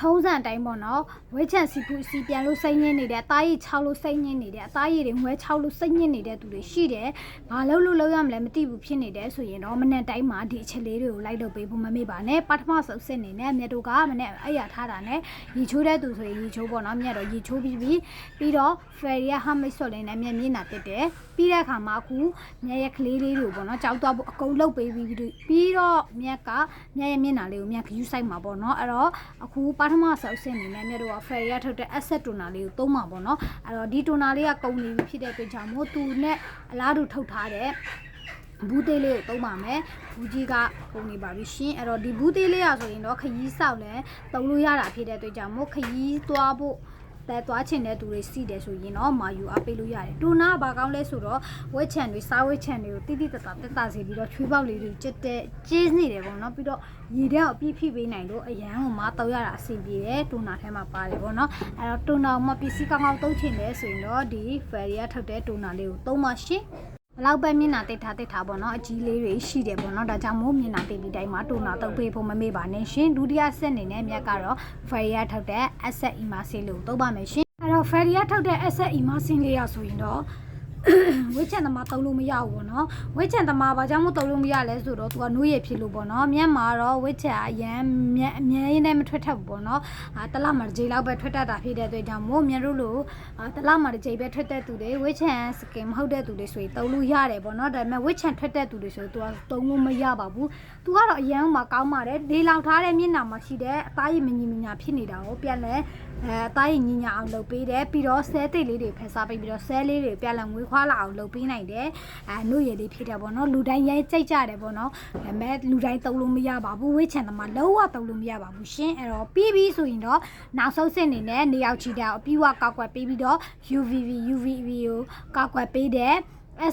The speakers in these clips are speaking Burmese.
ထုံးစံတိုင်းပေါ့နော်ဝဲချန်စီဖူစီပြန်လို့စိတ်ညစ်နေတဲ့အသားရည်6လို့စိတ်ညစ်နေတဲ့အသားရည်တွေငွဲ6လို့စိတ်ညစ်နေတဲ့သူတွေရှိတယ်။ဘာလို့လုပ်ရမလဲမသိဘူးဖြစ်နေတယ်ဆိုရင်တော့မနေ့တိုင်းမှာဒီအချက်လေးတွေကိုလိုက်လုပ်ပေးဖို့မမေ့ပါနဲ့ပထမဆုံးစစ်နေနဲ့မြတ်တို့ကမနေ့အဲ့ရထားတာနဲ့ရေချိုးတဲ့သူဆိုရင်ရေချိုးပေါ့နော်မြတ်တော့ရေချိုးပြီးတော့ဖယ်ရီယာဟာမိတ်ဆော့လေးနဲ့မြတ်မျက်နှာတက်တယ်ပြီးတဲ့အခါမှာအခုမြတ်ရဲ့ကလေးလေးတွေပေါ့နော်ကြောက်တော့အကုန်လုပ်ပေးပြီးတော့မြတ်ရဲ့မျက်နှာလေးကိုမြတ်ခယူးဆိုင်မှာပေါ့နော်အဲ့တော့အခုပထမဆုံးစစ်နေနဲ့မြတ်တို့ကဖယ်ရီယာထုတ်တဲ့ asset toner လေးကိုသုံးမှာပေါ့နော်အဲ့တော့ဒီ toner လေးကကုန်နေပြီဖြစ်တဲ့အတွက်ကြောင့်မို့သူနဲ့အလားတူထုတ်ထားတဲ့ဘူးသေးလေးကိုသုံးပါမယ်ဘူးကြီးကပုံနေပါပြီရှင်အဲ့တော့ဒီဘူးသေးလေးရဆိုရင်တော့ခရီးဆောက်လဲသုံးလို့ရတာဖြစ်တဲ့အတွက်ကြောင့်မို့ခရီးသွားဖို့แต่ตัวချင်တဲ့သူတွေစီးတယ်ဆိုရင်တော့မာယူအပေးလို့ရတယ်တူနာဘာကောင်းလဲဆိုတော့ဝက်ချန်တွေစားဝက်ချန်တွေကိုတိတိတတ်တာစီပြီးတော့ချွေးပေါက်လေးတွေကျက်တဲ့ကျင်းနေတယ်ပေါ့နော်ပြီးတော့ရေထဲကိုပြည့်ပေးနိုင်လို့အရန်ကိုမတော့ရတာအဆင်ပြေတယ်တူနာထဲမှာပါတယ်ပေါ့နော်အဲ့တော့တူနာကိုမပစ္စည်းကောင်းကောင်းသုံးချင်တယ်ဆိုရင်တော့ဒီဖယ်ရီယာထုတ်တဲ့တူနာလေးကိုသုံးပါရှင်ဘလောက်ပဲမျက်နှာတိတ်ထားပေါ့နော်အကြီးလေးတွေရှိတယ်ပေါ့နော်ဒါကြောင့်မို့မျက်နှာတိတ်ပြီးတိုင်းမှာတူနာတုပ်ပေးဖို့မမေ့ပါနဲ့ရှင်ဒုတိယဆက်အနေနဲ့မြတ်ကတော့ဖယ်ရီယာထုတ်တဲ့ asset emergency လို့သုံးပါမယ်ရှင်အဲ့တော့ဖယ်ရီယာထုတ်တဲ့ asset emergency လေးရဆိုရင်တော့ဝိချန်သမားတုံးလို့မရဘူးပေါ့နော်ဝိချန်သမားဘာကြောင့်မတုံးလို့မရလဲဆိုတော့သူကနှိုးရဖြစ်လို့ပေါ့နော်မြန်မာတော့ဝိချန်အရန်အမြဲနဲ့မထွက်ထက်ဘူးပေါ့နော်တလမှာတစ်ချိန်လောက်ပဲထွက်တတ်တာဖြစ်တဲ့အတွက်ကြောင့်မို့မြန်တို့လိုတလမှာတစ်ချိန်ပဲထွက်တဲ့သူတွေဝိချန်စကင်မဟုတ်တဲ့သူတွေဆိုရင်တုံးလို့ရတယ်ပေါ့နော်ဒါပေမဲ့ဝိချန်ထွက်တဲ့သူတွေဆိုရင်သူကတုံးလို့မရပါဘူးသူကတော့အရန်မှကောင်းပါတယ်ဒေးလောင်ထားတဲ့မျက်နှာမှာရှိတဲ့အသားရည်မညီမညာဖြစ်နေတာကိုပြန်လဲအသားရည်ညီညာအောင်လုပ်ပေးတယ်ပြီးတော့ဆဲတိတ်လေးတွေဖယ်စားပေးပြီးတော့ဆဲလေးတွေပြန်လဲငွေခွာလာအောင်လုပ်ပေးနိုင်တယ်နှုတ်ရည်လေးဖြစ်တယ်ပေါ့နော်လူတိုင်းရဲကြိတ်ကြတယ်ပေါ့နော်ဒါပေမဲ့လူတိုင်းတုံးလို့မရပါဘူးဝိချန်သမားလုံးဝတုံးလို့မရပါဘူးရှင်အဲ့တော့ပြီးဆိုရင်တော့နောက်ဆုံးစစ်အနေနဲ့နေရောက်ချီတာအပြီးဝကောက်ကွက်ပေးပြီးတော့ UVV ကိုကောက်ကွက်ပေးတယ်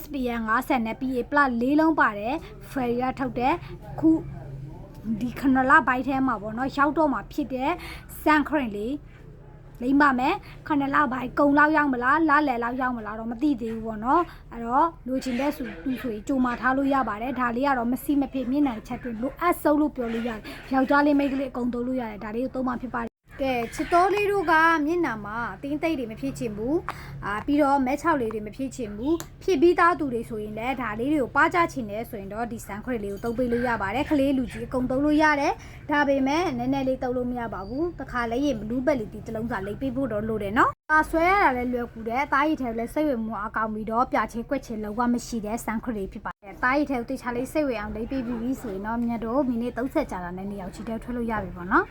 SPN 50နဲ့ PA+ 4လုံးပါတယ်ဖယ်ရီယာထုတ်တဲ့ခုဒီခဏလဘိုက်ထဲမှာပေါ့နော်ရောက်တော့မှာဖြစ်တဲ့စန်ခရင်လေးလိမ့်ပါမယ်ခဏလောက်ပိုင်းကုံလောက်ရောက်မလားလားလယ်လောက်ရောက်မလားတော့မသိသေးဘူးပေါ့နော်အဲ့တော့လိုချင်တဲ့သူဆိုကြိုမာထားလို့ရပါတယ်ဒါလေးကတော့မစီမဖြစ်မျက်နှာချက်တွေလိုအပ်ဆုံးလို့ပြောလို့ရတယ်ယောက်ျားလေးမိန်းကလေးအကုန်သုံးလို့ရတယ်ဒါလေးကိုသုံးမှဖြစ်ပါတယ်ကဲချစ်တော်လေးတို့ကမျက်နှာမှာတင်းသိပ်တွေမဖြစ်ချင်ဘူးပြီးတော့မဲချောက်လေးတွေမဖြစ်ချင်ဘူးဖြစ်ပြီးသားသူတွေဆိုရင်လည်းဒါလေးတွေကိုပါကြချင်တယ်ဆိုရင်တော့ဒီစံခွက်လေးကိုသုံးပေးလို့ရပါတယ်ခလေးလူကြီးအကုန်သုံးလို့ရတယ်ဒါပေမဲ့နည်းနည်းလေးသုံးလို့မရပါဘူးတခါလေးရင်ဘလူးဘက်လေးဒီတစ်လုံးစာလိပ်ပေးဖို့တော့လိုတယ်နော်ဆွဲရတာလည်းလွယ်ကူတယ်အသားရည်ထဲလည်းစိတ်ဝင်မှုအကောင်ပြီးတော့ပြချေကွက်ချေလောကမရှိတဲ့စံခွက်လေးဖြစ်ပါတယ်အသားရည်ထဲကိုတိချာလေးစိတ်ဝင်အောင်လိပ်ပေးပြီးဆိုရင်တော့မြတ်တို့မိနစ်30ကြာတာနဲ့နေရောက်ချီတဲ့ထွက်လို့ရပြီပေါ့နော်